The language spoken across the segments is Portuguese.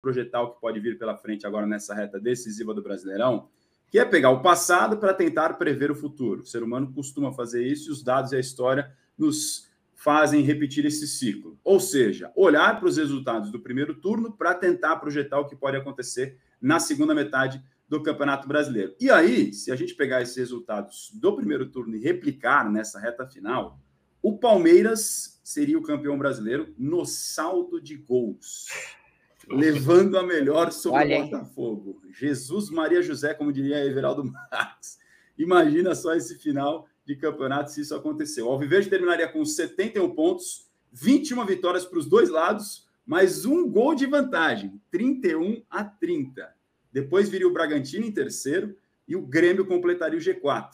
projetar o que pode vir pela frente agora nessa reta decisiva do Brasileirão, que é pegar o passado para tentar prever o futuro. O ser humano costuma fazer isso e os dados e a história nos fazem repetir esse ciclo. Ou seja, olhar para os resultados do primeiro turno para tentar projetar o que pode acontecer na segunda metade do Campeonato Brasileiro. E aí, se a gente pegar esses resultados do primeiro turno e replicar nessa reta final, o Palmeiras seria o campeão brasileiro no saldo de gols, levando a melhor sobre o Botafogo. Jesus Maria José, como diria Everaldo Marques. Imagina só esse final de campeonato se isso aconteceu. O Alviverde terminaria com 71 pontos, 21 vitórias para os dois lados, mais um gol de vantagem, 31-30. Depois viria o Bragantino em terceiro e o Grêmio completaria o G4.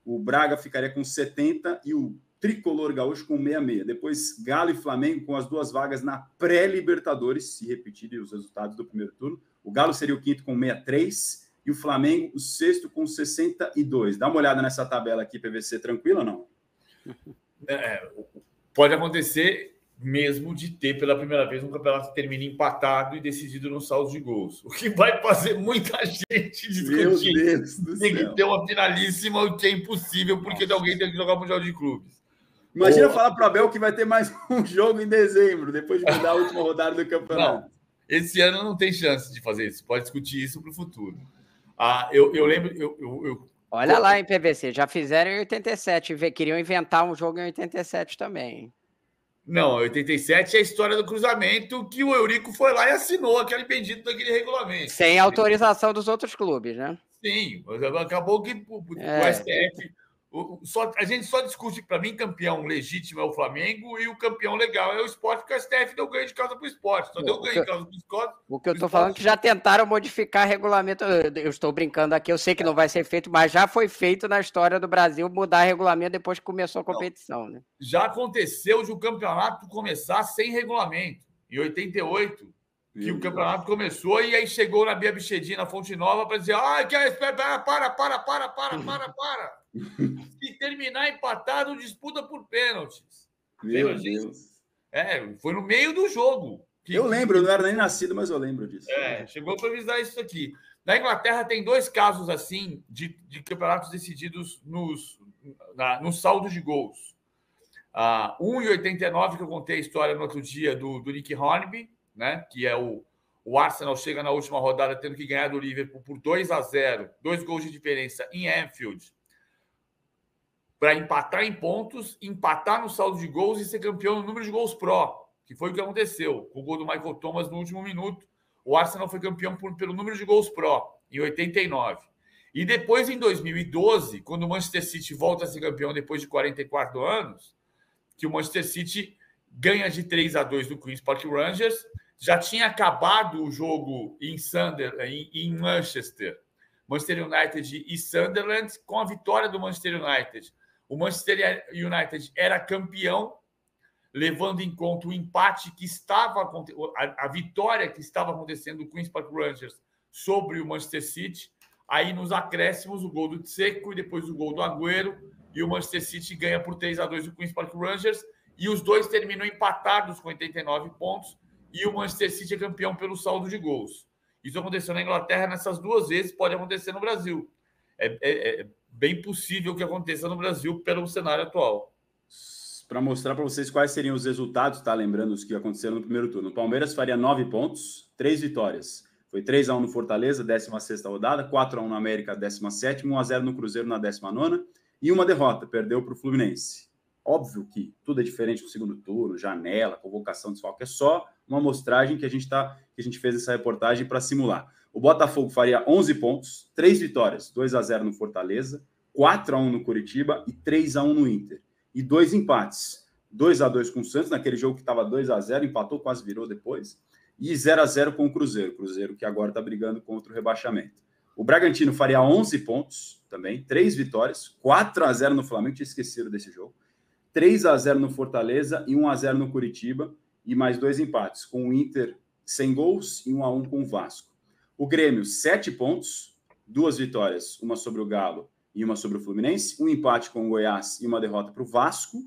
O Braga ficaria com 70 e o Tricolor Gaúcho com 66. Depois Galo e Flamengo com as duas vagas na pré-Libertadores, se repetirem os resultados do primeiro turno. O Galo seria o quinto com 63 e o Flamengo o sexto com 62. Dá uma olhada nessa tabela aqui, PVC, tranquilo ou não? Pode acontecer mesmo de ter pela primeira vez um campeonato que termine empatado e decidido no saldo de gols. O que vai fazer muita gente discutir. Meu Deus do tem céu. Que ter uma finalíssima, o que é impossível, porque alguém tem que jogar Mundial de Clubes. Imagina falar para o Abel que vai ter mais um jogo em dezembro, depois de mudar a última rodada do campeonato. Não, esse ano não tem chance de fazer isso. Pode discutir isso para o futuro. Eu lembro... Olha lá em PVC, já fizeram em 87, queriam inventar um jogo em 87 também. Não, 87 é a história do cruzamento que o Eurico foi lá e assinou aquele bendito daquele regulamento. Sem autorização dos outros clubes, né? Sim, acabou que o STF... a gente só discute, para mim, campeão legítimo é o Flamengo e o campeão legal é o Sport, porque o STF deu ganho de casa para o Sport. Só deu ganho de casa para o Sport. O que eu estou falando é que já tentaram modificar regulamento. Eu estou brincando aqui, eu sei que não vai ser feito, mas já foi feito na história do Brasil mudar regulamento depois que começou a competição. Né? Já aconteceu de o campeonato começar sem regulamento. Em 88, que o campeonato começou e aí chegou na Bia Bichedinha, na Fonte Nova, para dizer: para. Se terminar empatado, disputa por pênaltis. Meu Deus. Foi no meio do jogo. Eu lembro, eu não era nem nascido, mas eu lembro disso. Chegou para avisar isso aqui. Na Inglaterra tem 2 casos assim de campeonatos decididos no saldo de gols. Um em 89, que eu contei a história no outro dia do Nick Hornby, né? Que é o Arsenal chega na última rodada tendo que ganhar do Liverpool por 2-0, 2 gols de diferença em Anfield, para empatar em pontos, empatar no saldo de gols e ser campeão no número de gols pró, que foi o que aconteceu. Com o gol do Michael Thomas no último minuto, o Arsenal foi campeão pelo número de gols pró, em 89. E depois, em 2012, quando o Manchester City volta a ser campeão depois de 44 anos, que o Manchester City ganha de 3-2 do Queen's Park Rangers, já tinha acabado o jogo em Manchester United e Sunderland, com a vitória do Manchester United. O Manchester United era campeão, levando em conta o empate que estava... A vitória que estava acontecendo do Queen's Park Rangers sobre o Manchester City. Aí, nos acréscimos, o gol do Dzeko e depois o gol do Agüero. E o Manchester City ganha por 3-2 do Queen's Park Rangers. E os dois terminam empatados com 89 pontos. E o Manchester City é campeão pelo saldo de gols. Isso aconteceu na Inglaterra nessas 2 vezes, pode acontecer no Brasil. É bem possível que aconteça no Brasil pelo cenário atual. Para mostrar para vocês quais seriam os resultados, tá? Lembrando os que aconteceram no primeiro turno. O Palmeiras faria 9 pontos, 3 vitórias. Foi 3-1 no Fortaleza, 16ª rodada, 4-1 no América, 17ª, 1-0 no Cruzeiro na 19ª e uma derrota, perdeu para o Fluminense. Óbvio que tudo é diferente no segundo turno, janela, convocação, desfalque, é só uma amostragem que a gente fez essa reportagem para simular. O Botafogo faria 11 pontos, 3 vitórias, 2-0 no Fortaleza, 4-1 no Curitiba e 3-1 no Inter. E 2 empates, 2-2 com o Santos, naquele jogo que estava 2-0, empatou, quase virou depois, e 0-0 com o Cruzeiro que agora está brigando contra o rebaixamento. O Bragantino faria 11 pontos também, 3 vitórias, 4-0 no Flamengo, tinha esquecido desse jogo, 3-0 no Fortaleza e 1-0 no Curitiba, e mais 2 empates, com o Inter sem gols e 1-1 com o Vasco. O Grêmio, 7 pontos, 2 vitórias, uma sobre o Galo e uma sobre o Fluminense, um empate com o Goiás e uma derrota para o Vasco.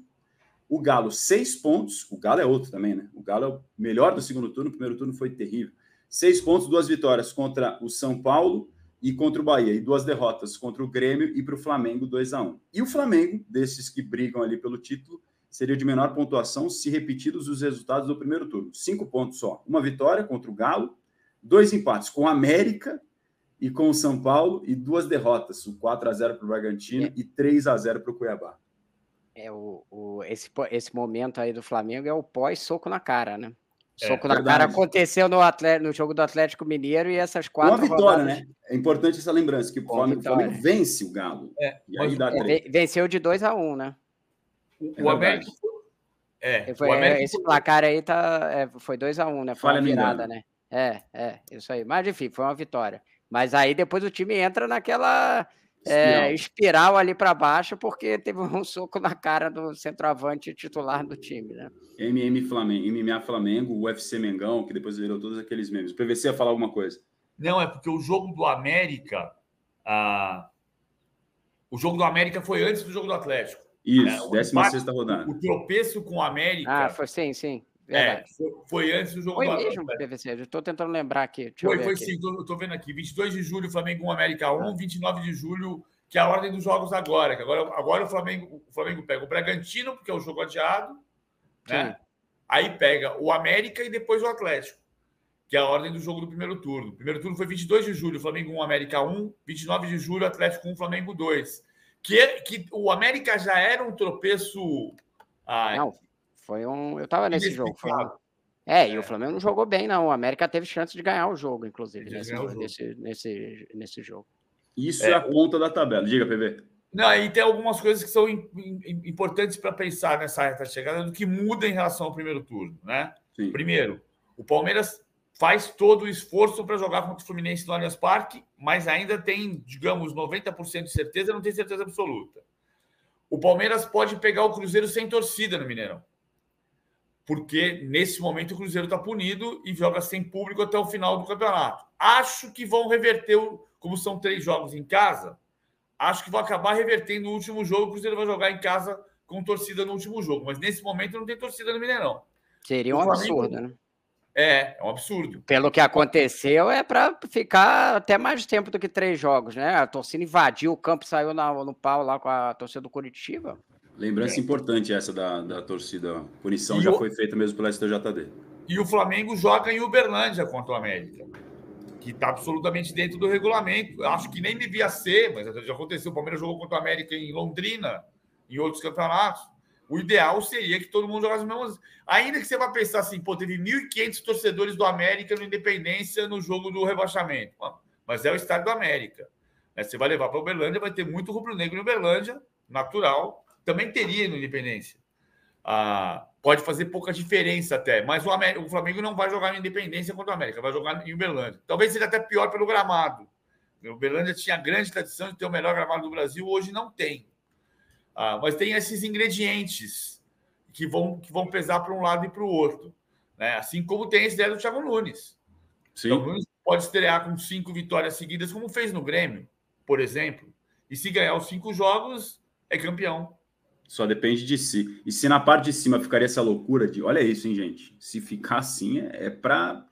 O Galo, 6 pontos, o Galo é outro também, né? O Galo é o melhor do segundo turno, o primeiro turno foi terrível. 6 pontos, 2 vitórias contra o São Paulo e contra o Bahia, e 2 derrotas contra o Grêmio e para o Flamengo 2-1. E o Flamengo, desses que brigam ali pelo título, seria de menor pontuação se repetidos os resultados do primeiro turno. 5 pontos só. 1 vitória contra o Galo, 2 empates com o América e com o São Paulo e 2 derrotas, o 4-0 para o Bragantino e 3-0 para o Cuiabá. Esse momento aí do Flamengo é o pós-soco na cara, né? Soco na verdade. cara aconteceu no jogo do Atlético Mineiro e essas 4 Uma vitória, rodadas... né? É importante essa lembrança, que o Flamengo vence o Galo. E aí dá venceu de 2-1, né? O América... Esse placar aí foi 2-1, né? Foi uma virada, né? Isso aí. Mas, enfim, foi uma vitória. Mas aí depois o time entra naquela espiral ali para baixo, porque teve um soco na cara do centroavante titular do time, né? MMA Flamengo, UFC Mengão, que depois virou todos aqueles memes. O PVC ia falar alguma coisa? Não, é porque o jogo do América... O jogo do América foi antes do jogo do Atlético. Isso, 16ª rodada. O tropeço com o América... foi sim. Foi antes do jogo do Atlético. Foi mesmo, PVC. Eu estou tentando lembrar aqui. Foi sim, estou vendo aqui. 22 de julho, Flamengo 1, América 1. 29 de julho, que é a ordem dos jogos agora. Que agora o Flamengo pega o Bragantino, porque é o jogo adiado. Né? Aí pega o América e depois o Atlético, que é a ordem do jogo do primeiro turno. O primeiro turno foi 22 de julho, Flamengo 1, América 1. 29 de julho, Atlético 1, Flamengo 2. Que o América já era um tropeço... Não, foi um... Eu estava nesse jogo. E o Flamengo não jogou bem, não. O América teve chance de ganhar o jogo, inclusive, nesse jogo. Isso é a ponta da tabela. Diga, PV. Não, e tem algumas coisas que são importantes para pensar nessa reta chegada do que muda em relação ao primeiro turno, né? Sim. Primeiro, o Palmeiras faz todo o esforço para jogar contra o Fluminense no Allianz Parque, mas ainda tem, digamos, 90% de certeza, não tem certeza absoluta. O Palmeiras pode pegar o Cruzeiro sem torcida no Mineirão, porque nesse momento o Cruzeiro está punido e joga sem público até o final do campeonato. Acho que vão reverter, como são 3 jogos em casa, acho que vão acabar revertendo no último jogo. O Cruzeiro vai jogar em casa com torcida no último jogo, mas nesse momento não tem torcida no Mineirão. Seria um absurdo, né? É um absurdo. Pelo que aconteceu, é para ficar até mais tempo do que 3 jogos, né? A torcida invadiu o campo, saiu no pau lá com a torcida do Curitiba. Lembrança importante essa da torcida. A punição já foi feita mesmo pela STJD. E o Flamengo joga em Uberlândia contra o América, que está absolutamente dentro do regulamento. Eu acho que nem devia ser, mas já aconteceu. O Palmeiras jogou contra o América em Londrina, em outros campeonatos. O ideal seria que todo mundo jogasse as mesmas... Ainda que você vá pensar assim, teve 1.500 torcedores do América no Independência no jogo do rebaixamento. Mas é o estádio do América. Você vai levar para Uberlândia, vai ter muito rubro-negro em Uberlândia, natural. Também teria no Independência. Pode fazer pouca diferença até, mas o Flamengo não vai jogar no Independência contra o América, vai jogar em Uberlândia. Talvez seja até pior pelo gramado. O Uberlândia tinha grande tradição de ter o melhor gramado do Brasil, hoje não tem. Mas tem esses ingredientes que vão pesar para um lado e para o outro. Né? Assim como tem esse ideia do Thiago Nunes. Sim. O Thiago Nunes pode estrear com 5 vitórias seguidas, como fez no Grêmio, por exemplo. E se ganhar os 5 jogos, é campeão. Só depende de si. E se na parte de cima ficaria essa loucura de... Olha isso, hein, gente? Se ficar assim, é para...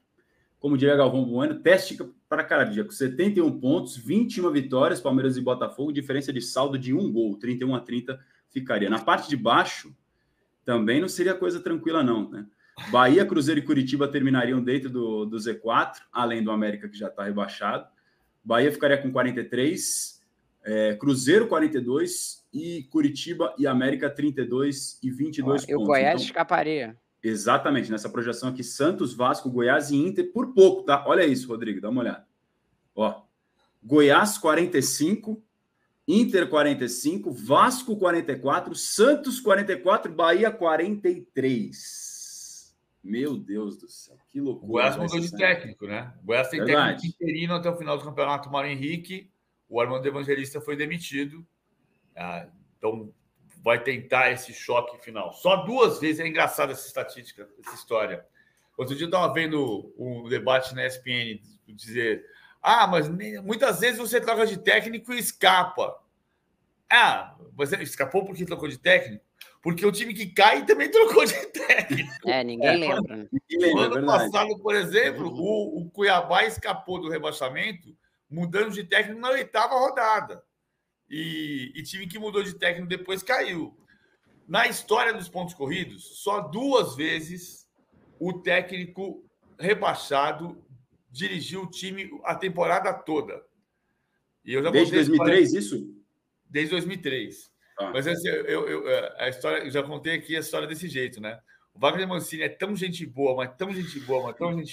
Como diria Galvão Bueno, teste para cardíaco. 71 pontos, 21 vitórias, Palmeiras e Botafogo, diferença de saldo de 1 gol, 31-30 ficaria. Na parte de baixo, também não seria coisa tranquila, não, né? Bahia, Cruzeiro e Curitiba terminariam dentro do Z4, além do América, que já está rebaixado. Bahia ficaria com 43, Cruzeiro 42 e Curitiba e América 32 e 22 pontos. E o Goiás escaparia. Exatamente, nessa projeção aqui, Santos, Vasco, Goiás e Inter, por pouco, tá? Olha isso, Rodrigo, dá uma olhada. Ó, Goiás 45, Inter 45, Vasco 44, Santos 44, Bahia 43. Meu Deus do céu, que loucura. O Goiás mudou de técnico, né? O Goiás tem técnico interino até o final do campeonato, Mário Henrique. O Armando Evangelista foi demitido. Então, vai tentar esse choque final. Só 2 vezes. É engraçada essa estatística, essa história. Outro dia eu estava vendo um debate na ESPN dizer: mas muitas vezes você troca de técnico e escapa. Você escapou porque trocou de técnico? Porque o time que cai também trocou de técnico. Ninguém lembra. Né? No ano passado, por exemplo, o Cuiabá escapou do rebaixamento mudando de técnico na 8ª rodada. E time que mudou de técnico depois caiu. Na história dos pontos corridos, só 2 vezes o técnico rebaixado dirigiu o time a temporada toda. E eu já Desde 2003, isso? Desde 2003. Mas assim, a história, eu já contei aqui a história desse jeito, né? O Wagner Mancini é tão gente boa, mas tão gente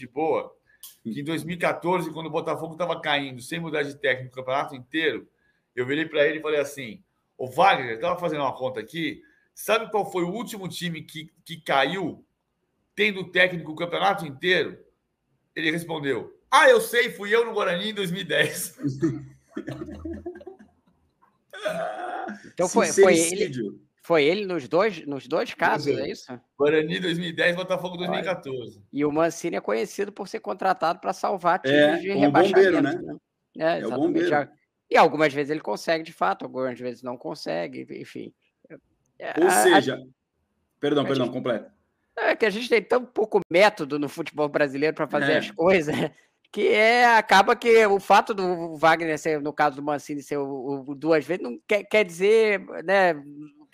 boa, que em 2014, quando o Botafogo estava caindo, sem mudar de técnico o campeonato inteiro, eu virei para ele e falei assim: o Wagner, estava fazendo uma conta aqui, sabe qual foi o último time que caiu tendo técnico o campeonato inteiro? Ele respondeu: eu sei, fui eu no Guarani em 2010. Então foi ele nos dois casos, é isso? Guarani 2010, Botafogo 2014. E o Mancini é conhecido por ser contratado para salvar times de rebaixamento. Bombeiro, né? Exatamente. O bombeiro. E algumas vezes ele consegue, de fato, algumas vezes não consegue, enfim. Ou seja... Perdão, completa. É que a gente tem tão pouco método no futebol brasileiro para fazer as coisas... que acaba que o fato do Wagner ser, no caso do Mancini, ser o 2 vezes, não quer dizer, né,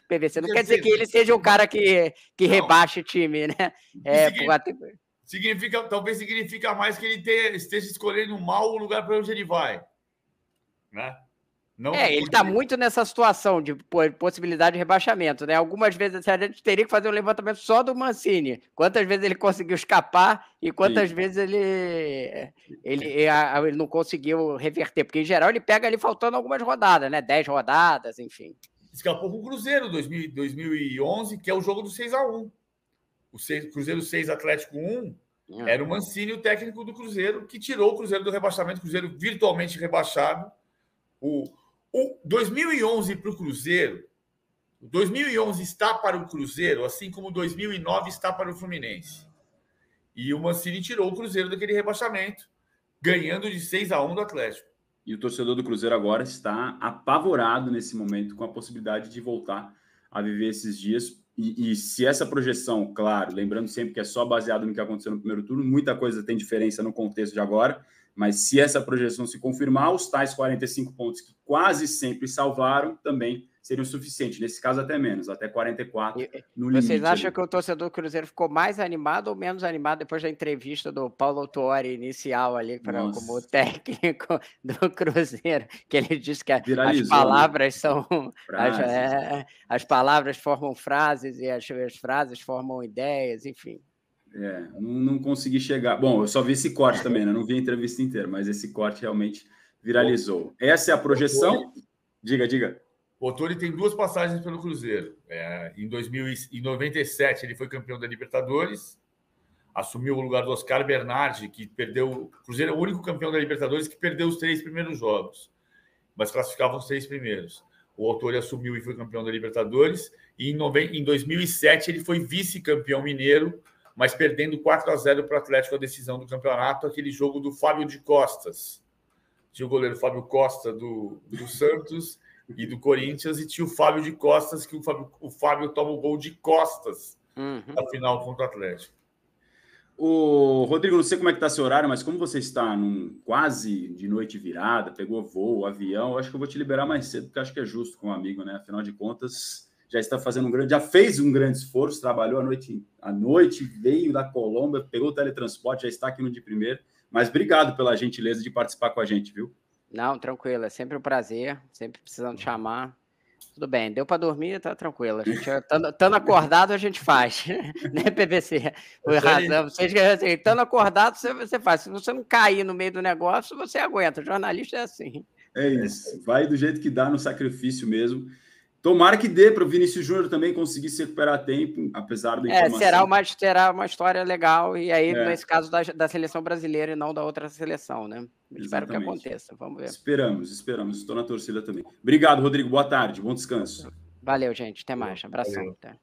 PVC, não quer dizer que ele seja um cara que rebaixe o time, né? Talvez significa mais que ele esteja escolhendo mal o lugar para onde ele vai, né? Não ele está muito nessa situação de possibilidade de rebaixamento, né? Algumas vezes a gente teria que fazer um levantamento só do Mancini. Quantas vezes ele conseguiu escapar e quantas vezes ele não conseguiu reverter. Porque, em geral, ele pega ali faltando algumas rodadas, né? 10 rodadas, enfim. Escapou com o Cruzeiro 2011, que é o jogo do 6-1. Cruzeiro 6, Atlético 1. Era o Mancini, o técnico do Cruzeiro, que tirou o Cruzeiro do rebaixamento. O Cruzeiro virtualmente rebaixado. O 2011 para o Cruzeiro, 2011 está para o Cruzeiro, assim como 2009 está para o Fluminense. E o Mancini tirou o Cruzeiro daquele rebaixamento, ganhando de 6-1 do Atlético. E o torcedor do Cruzeiro agora está apavorado nesse momento com a possibilidade de voltar a viver esses dias. E se essa projeção, claro, lembrando sempre que é só baseado no que aconteceu no primeiro turno, muita coisa tem diferença no contexto de agora, mas se essa projeção se confirmar, os tais 45 pontos que quase sempre salvaram também seriam suficientes. Nesse caso, até menos, até 44 no limite. Vocês acham que o torcedor do Cruzeiro ficou mais animado ou menos animado depois da entrevista do Paulo Autuori inicial ali como técnico do Cruzeiro? Que ele disse que as palavras são... As palavras formam frases e as frases formam ideias, enfim. Não consegui chegar. Bom, eu só vi esse corte também, né? Não vi a entrevista inteira, mas esse corte realmente viralizou. Essa é a projeção? Diga. O Autuori tem 2 passagens pelo Cruzeiro. Em 97, ele foi campeão da Libertadores, assumiu o lugar do Oscar Bernardi, que perdeu... O Cruzeiro é o único campeão da Libertadores que perdeu os 3 primeiros jogos, mas classificavam os 3 primeiros. O Autuori assumiu e foi campeão da Libertadores, e em 2007 ele foi vice-campeão mineiro, mas perdendo 4-0 para o Atlético a decisão do campeonato, aquele jogo do Fábio de Costas. Tinha o goleiro Fábio Costa do Santos e do Corinthians, e tinha o Fábio de Costas, que o Fábio toma o gol de costas na final contra o Atlético. Rodrigo, não sei como é que está seu horário, mas como você está quase de noite virada, pegou voo, avião, eu acho que eu vou te liberar mais cedo, porque acho que é justo com um amigo, né? Afinal de contas... já fez um grande esforço, trabalhou à noite, veio da Colômbia, pegou o teletransporte, já está aqui no de primeiro. Mas obrigado pela gentileza de participar com a gente, viu? Não, tranquilo, é sempre um prazer, sempre precisando chamar. Tudo bem, deu para dormir, tá tranquilo. A gente, estando acordado, a gente faz, né, PVC? Por razão, estando acordado, você faz. Se você não cair no meio do negócio, você aguenta. O jornalista é assim. É isso, vai do jeito que dá, no sacrifício mesmo. Tomara que dê para o Vinícius Júnior também conseguir se recuperar a tempo, apesar da informação. Será uma história legal, e aí, nesse caso, da seleção brasileira e não da outra seleção, né? Espero que aconteça, vamos ver. Esperamos. Estou na torcida também. Obrigado, Rodrigo. Boa tarde, bom descanso. Valeu, gente. Até mais. Abração. Até.